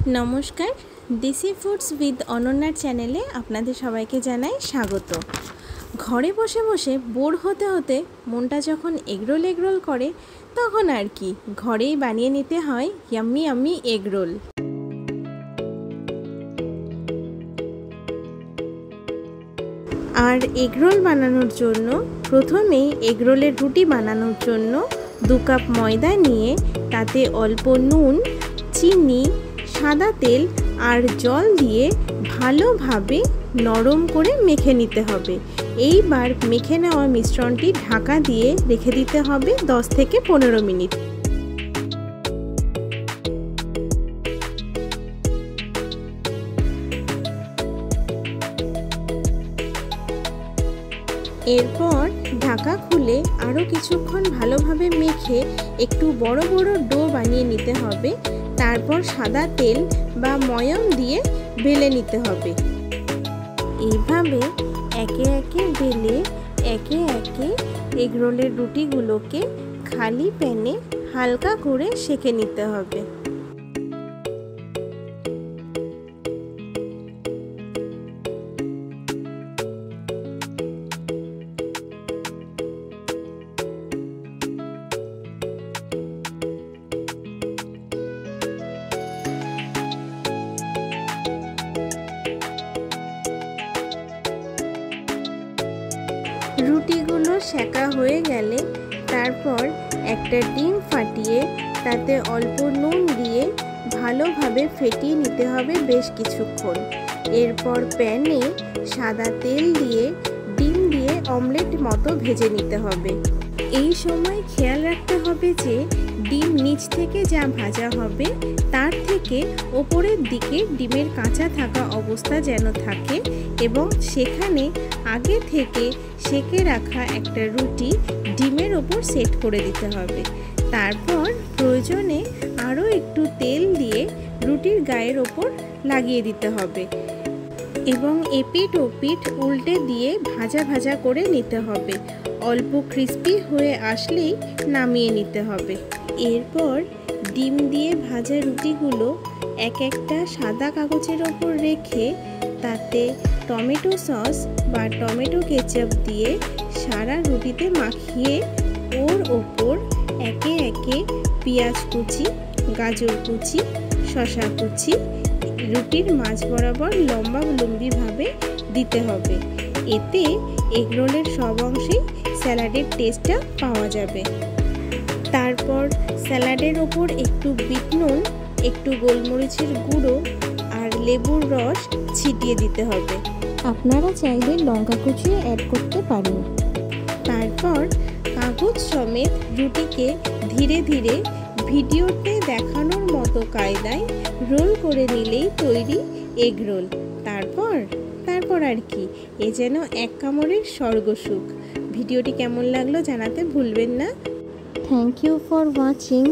नमस्कार देसी foods with अनन्यार चैनेले आपनादेर सबाइके जानाई स्वागत। घरे बसे बसे बोर होते होते मनटा जखन एगरोल एगरोल करे तखन आर कि घरेई बानिये निते हय याम्मी याम्मी एगरोल। और एगरोल बानानोर जोन्नो प्रथमेई एगरोलेर रुटी बानानोर जोन्नो 2 कप मयदा निये ताते अल्प नुन चीनी सादा तेल और जल दिए भालोभाबे नरम करे मेखे निते हबे। एइबार मेखे नेওয়া मिश्रणटी ढाका दिए रेखे दिते हबे 10 থেকে 15 मिनट। एरपर ढाका खुले आरो किछुक्षण भालोभाबे मेखे एकटू बड़ो बड़ो डो बानिये निते हबे। तारपर सादा तेल बा मयम दिए बेले निते हबे। एइभाबे एके एके बेले एके एके एगरोलेर रुटिगुलोके खाली पैने हालका करे सेके निते हबे। रुटिगुलो सेका हये गेले तारपर एकटा डिम फाटिए ताते अल्प नुन दिए भालोभाबे फेटिए निते हबे बेश किछुक्षण। एरपर पैने सादा तेल दिए डिम दिए अमलेट मतो भेजे निते हबे। এই সময় খেয়াল রাখতে হবে যে ডিম নিচ থেকে যা ভাজা হবে তার থেকে উপরের দিকে ডিমের কাঁচা থাকা অবস্থা যেন থাকে এবং সেখানে আগে থেকে সেকে রাখা একটা রুটি ডিমের উপর সেট করে দিতে হবে। তারপর প্রয়োজনে আরও একটু তেল দিয়ে রুটির গায়ের উপর লাগিয়ে দিতে হবে এবং এপিঠ ওপিঠ উল্টে দিয়ে ভাজা ভাজা করে নিতে হবে। অল্প ক্রিস্পি হয়ে আসলেই নামিয়ে নিতে হবে। এরপর ডিম দিয়ে ভাজা রুটিগুলো এক একটা সাদা কাগজের ওপর রেখে তাতে টমেটো সস বা টমেটো কেচাপ দিয়ে সারা রুটিতে মাখিয়ে ওর ওপর একে একে পেঁয়াজ কুচি গাজর কুচি শসা কুচি রুটির মাঝ বরাবর লম্বা লম্বিভাবে দিতে হবে। এতে এগরোলের সব অংশেই স্যালাডের টেস্টটা পাওয়া যাবে। তারপর স্যালাডের ওপর একটু বিট নুন একটু গোলমরিচের গুঁড়ো আর লেবুর রস ছিটিয়ে দিতে হবে। আপনারা চাইলে লঙ্কা কুচিও অ্যাড করতে পারেন। তারপর কাগজ সমেত রুটিকে ধীরে ধীরে ভিডিওতে দেখানোর মতো কায়দায় রোল করে নিলেই তৈরি এগরোল। তারপর আর কি, এ যেন এক কামড়ের স্বর্গসুখ। ভিডিওটি কেমন লাগলো জানাতে ভুলবেন না। Thank you for watching.